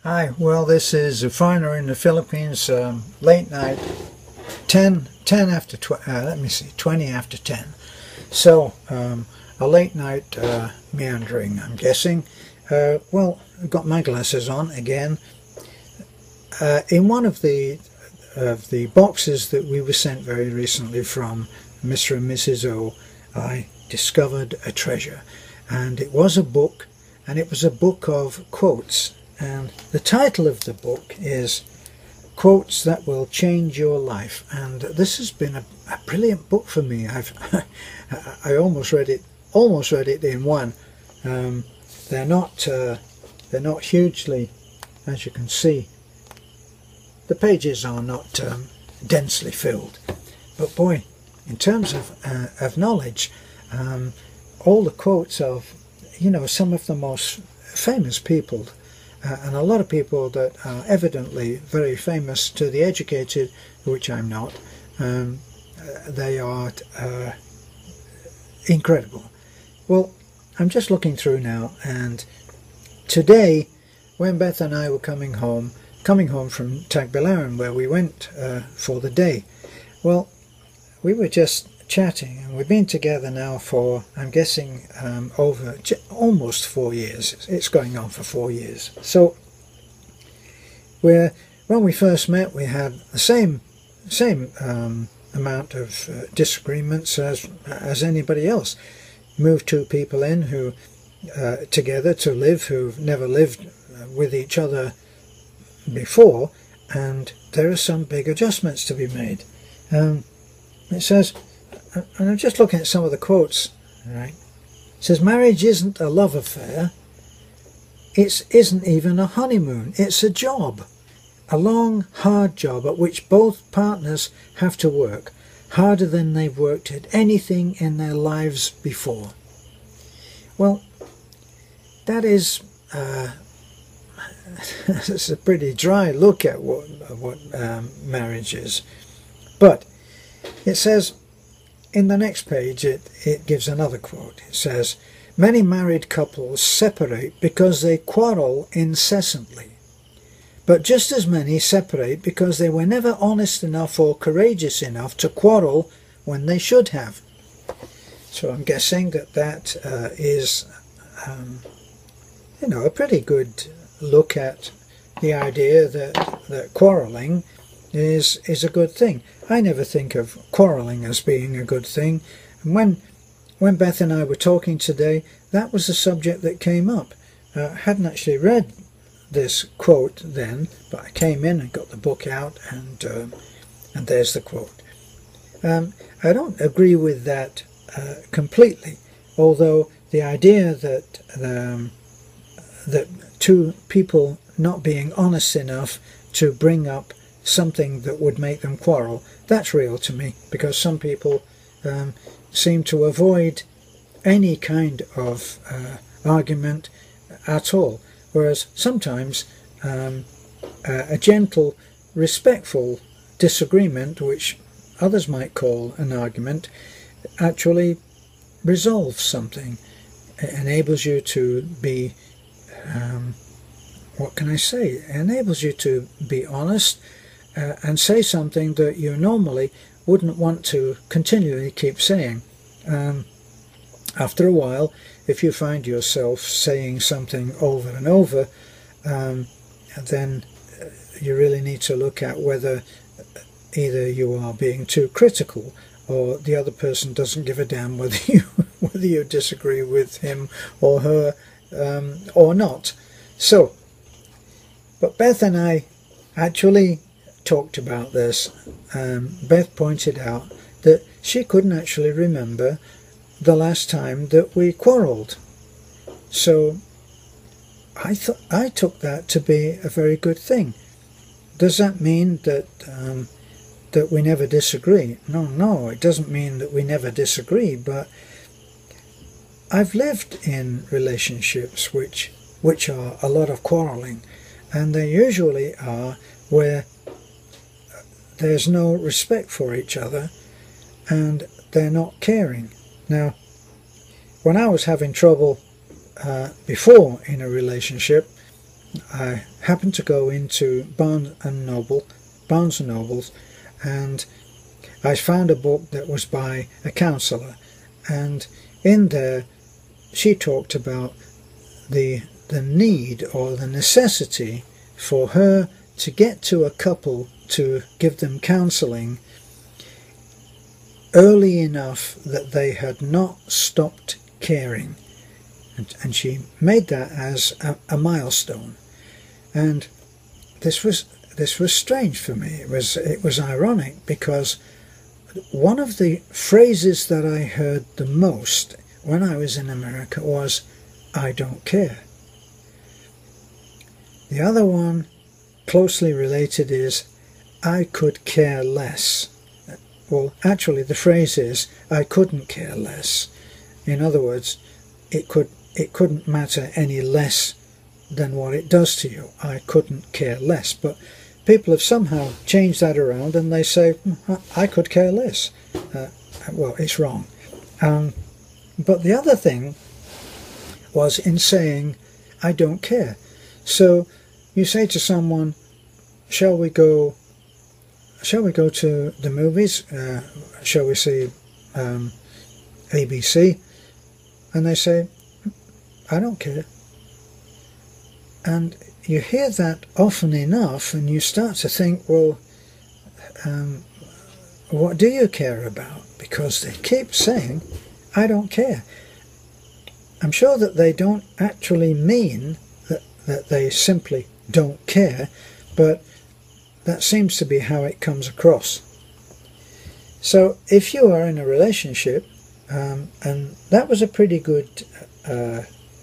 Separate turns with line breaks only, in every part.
Hi, well this is Filipina in the Philippines, late night, 10 after, 20 after 10. So, a late night meandering, I'm guessing. Well, I've got my glasses on again. In one of the boxes that we were sent very recently from Mr. and Mrs. O, I discovered a treasure. And it was a book, and it was a book of quotes. And the title of the book is Quotes That Will Change Your Life. And this has been a brilliant book for me. I almost read it in one. They're not hugely, as you can see. The pages are not densely filled. But boy, in terms of knowledge, all the quotes of, some of the most famous people, and a lot of people that are evidently very famous to the educated, which I'm not, they are incredible. Well, I'm just looking through now, and today, when Beth and I were coming home from Tagbilaran, where we went for the day, well, we were just chatting, and we've been together now for, I'm guessing, over almost 4 years. It's going on for 4 years. So, when we first met, we had the same amount of disagreements as anybody else. Moved two people in who together to live, who've never lived with each other before, and there are some big adjustments to be made. It says, and I'm just looking at some of the quotes, right? It says, marriage isn't a love affair. It isn't even a honeymoon. It's a job. A long, hard job at which both partners have to work harder than they've worked at anything in their lives before. Well, that is it's a pretty dry look at what marriage is. But it says, in the next page, it gives another quote. It says, many married couples separate because they quarrel incessantly. But just as many separate because they were never honest enough or courageous enough to quarrel when they should have. So I'm guessing that is, a pretty good look at the idea that quarrelling is a good thing. I never think of quarrelling as being a good thing. And when Beth and I were talking today, that was the subject that came up. I hadn't actually read this quote then, but I came in and got the book out, and there's the quote. I don't agree with that completely, although the idea that two people not being honest enough to bring up something that would make them quarrel, that's real to me, because some people seem to avoid any kind of argument at all, whereas sometimes a gentle, respectful disagreement, which others might call an argument, actually resolves something. It enables you to be, what can I say? It enables you to be honest and say something that you normally wouldn't want to continually keep saying. After a while, if you find yourself saying something over and over, then you really need to look at whether either you are being too critical or the other person doesn't give a damn whether you disagree with him or her or not. So, but Beth and I actually talked about this. Beth pointed out that she couldn't actually remember the last time that we quarrelled. So I took that to be a very good thing. Does that mean that that we never disagree? No, it doesn't mean that we never disagree, but I've lived in relationships which are a lot of quarrelling, and they usually are where there's no respect for each other and they're not caring. Now, when I was having trouble before in a relationship, I happened to go into Barnes and Nobles, and I found a book that was by a counsellor, and in there she talked about the need or the necessity for her to get to a couple to give them counselling early enough that they had not stopped caring, and she made that as a milestone. And this was strange for me. It was ironic, because one of the phrases that I heard the most when I was in America was, "I don't care." The other one, closely related, is, "I could care less." Well, actually the phrase is, "I couldn't care less." In other words, it couldn't matter any less than what it does to you. I couldn't care less. But people have somehow changed that around, and they say, "I could care less." Well, it's wrong. But the other thing was in saying, "I don't care." So you say to someone, shall we go to the movies? Shall we see ABC? And they say, "I don't care." And you hear that often enough, and you start to think, well, what do you care about? Because they keep saying, "I don't care." I'm sure that they don't actually mean that they simply don't care, but that seems to be how it comes across. So if you are in a relationship, and that was a pretty good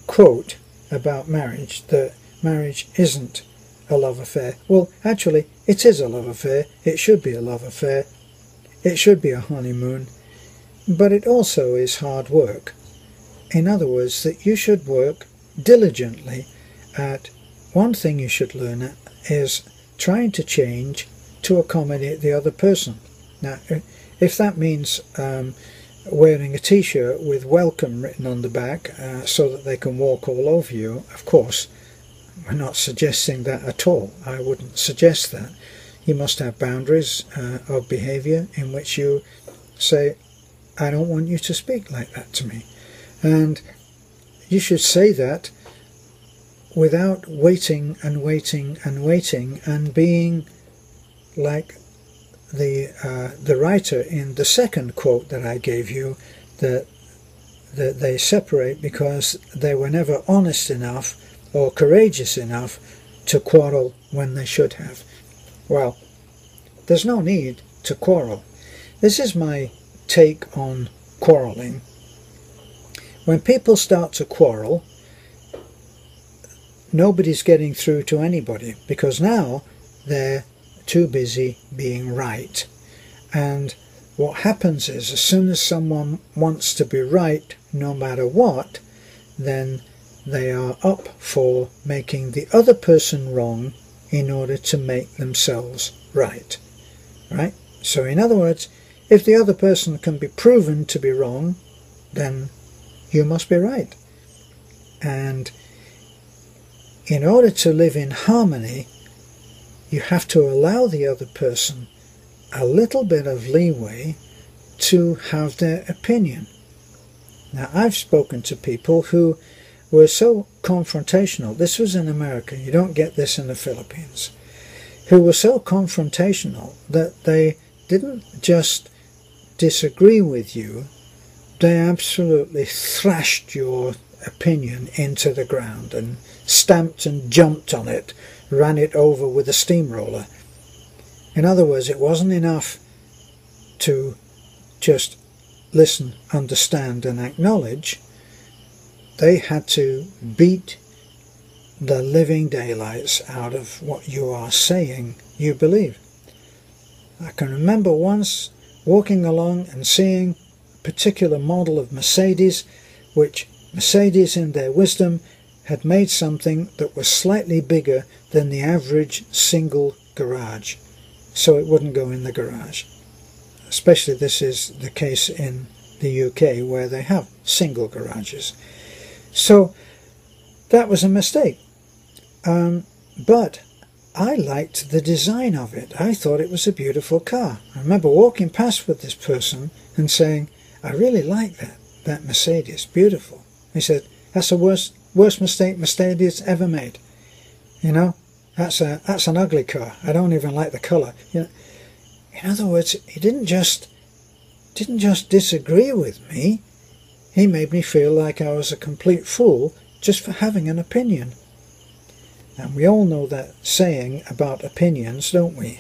quote about marriage, that marriage isn't a love affair. Well, actually, it is a love affair. It should be a love affair. It should be a honeymoon. But it also is hard work. In other words, that you should work diligently at one thing you should learn at is trying to change to accommodate the other person. Now, if that means wearing a t-shirt with "welcome" written on the back so that they can walk all over you, of course, we're not suggesting that at all. I wouldn't suggest that. You must have boundaries of behaviour in which you say, "I don't want you to speak like that to me." And you should say that without waiting and waiting and waiting, and being like the writer in the second quote that I gave you, that they separate because they were never honest enough or courageous enough to quarrel when they should have. Well, there's no need to quarrel. This is my take on quarrelling. When people start to quarrel, nobody's getting through to anybody, because now they're too busy being right. And what happens is, as soon as someone wants to be right, no matter what, then they are up for making the other person wrong in order to make themselves right. Right? So in other words, if the other person can be proven to be wrong, then you must be right. And in order to live in harmony, you have to allow the other person a little bit of leeway to have their opinion. Now, I've spoken to people who were so confrontational. This was in America. You don't get this in the Philippines. Who were so confrontational that they didn't just disagree with you, they absolutely thrashed your opinion into the ground and stamped and jumped on it, ran it over with a steamroller. In other words, it wasn't enough to just listen, understand and acknowledge. They had to beat the living daylights out of what you are saying you believe. I can remember once walking along and seeing a particular model of Mercedes, which Mercedes in their wisdom had made something that was slightly bigger than the average single garage, so it wouldn't go in the garage. Especially this is the case in the UK, where they have single garages. So that was a mistake. But I liked the design of it. I thought it was a beautiful car. I remember walking past with this person and saying, I really like that Mercedes, beautiful. He said, that's the worst mistake Mercedes ever made. You know, that's an ugly car. I don't even like the colour. You know, in other words, he didn't just disagree with me. He made me feel like I was a complete fool just for having an opinion. And we all know that saying about opinions, don't we?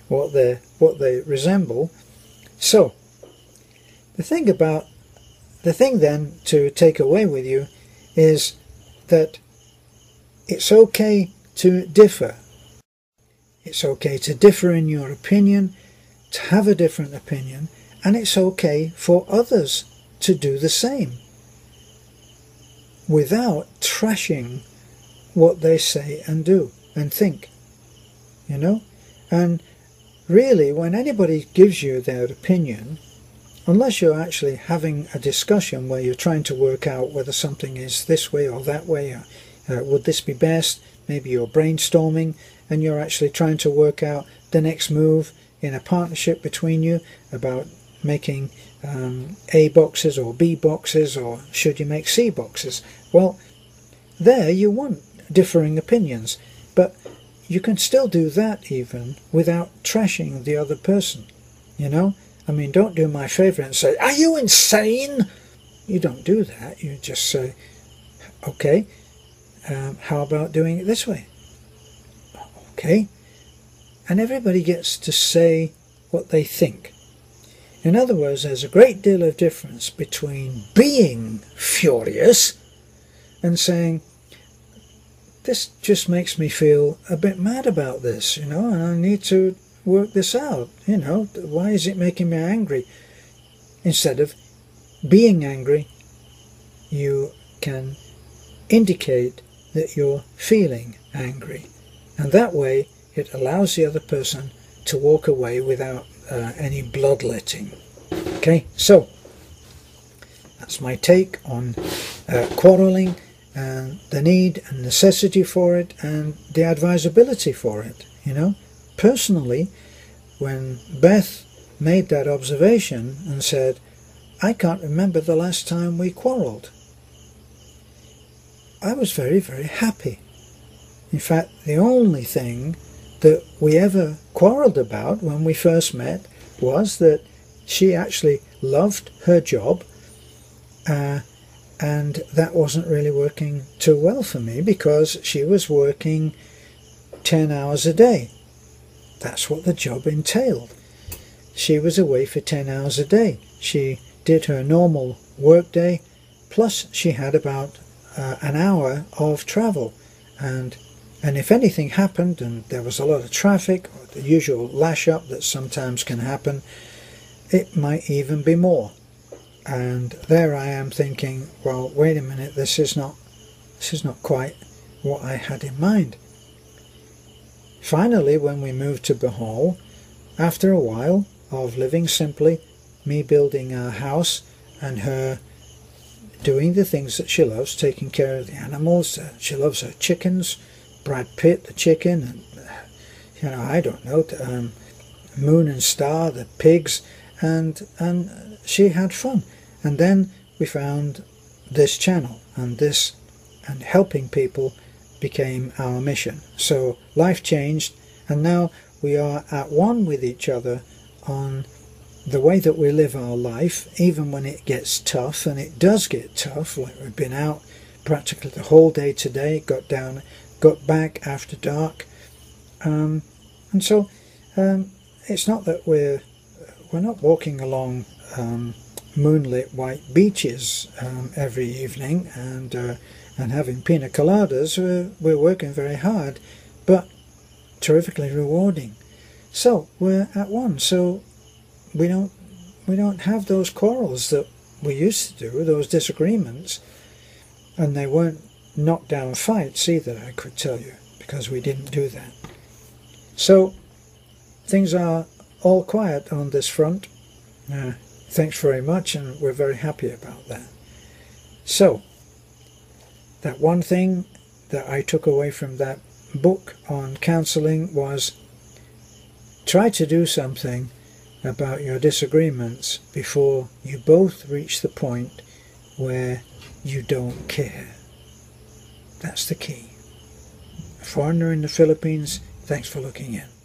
what they resemble. So, the thing then to take away with you is that it's okay to differ. It's okay to differ in your opinion, to have a different opinion, and it's okay for others to do the same without trashing what they say and do and think, you know. And really, when anybody gives you their opinion, unless you're actually having a discussion where you're trying to work out whether something is this way or that way, or would this be best, maybe you're brainstorming and you're actually trying to work out the next move in a partnership between you about making A boxes or B boxes, or should you make C boxes. Well, there you want differing opinions, but you can still do that even without trashing the other person, you know. I mean, don't do my favour and say, are you insane? You don't do that. You just say, okay, how about doing it this way? Okay. And everybody gets to say what they think. In other words, there's a great deal of difference between being furious and saying, this just makes me feel a bit mad about this, you know, and I need to work this out, you know, why is it making me angry? Instead of being angry, you can indicate that you're feeling angry, and that way it allows the other person to walk away without any bloodletting. Okay, so that's my take on quarrelling, and the need and necessity for it, and the advisability for it, you know. Personally, when Beth made that observation and said, I can't remember the last time we quarrelled, I was very, very happy. In fact, the only thing that we ever quarrelled about when we first met was that she actually loved her job, and that wasn't really working too well for me because she was working 10 hours a day. That's what the job entailed. She was away for 10 hours a day. She did her normal work day, plus she had about an hour of travel. And if anything happened and there was a lot of traffic, or the usual lash-up that sometimes can happen, it might even be more. And there I am thinking, well, wait a minute, this is not quite what I had in mind. Finally, when we moved to Bohol, after a while of living simply, me building our house and her doing the things that she loves, taking care of the animals, she loves her chickens, Brad Pitt, the chicken, and you know, I don't know, Moon and Star, the pigs, and she had fun. And then we found this channel, and helping people became our mission. So life changed, and now we are at one with each other on the way that we live our life, even when it gets tough, and it does get tough. Like we've been out practically the whole day today, got back after dark, and so it's not that we're not walking along moonlit white beaches every evening and having pina coladas. We're working very hard, but terrifically rewarding. So we're at one. So we don't have those quarrels that we used to do, those disagreements, and they weren't knockdown fights either, I could tell you, because we didn't do that. So things are all quiet on this front. Thanks very much, and we're very happy about that. So that one thing that I took away from that book on counselling was, try to do something about your disagreements before you both reach the point where you don't care. That's the key. A foreigner in the Philippines, thanks for looking in.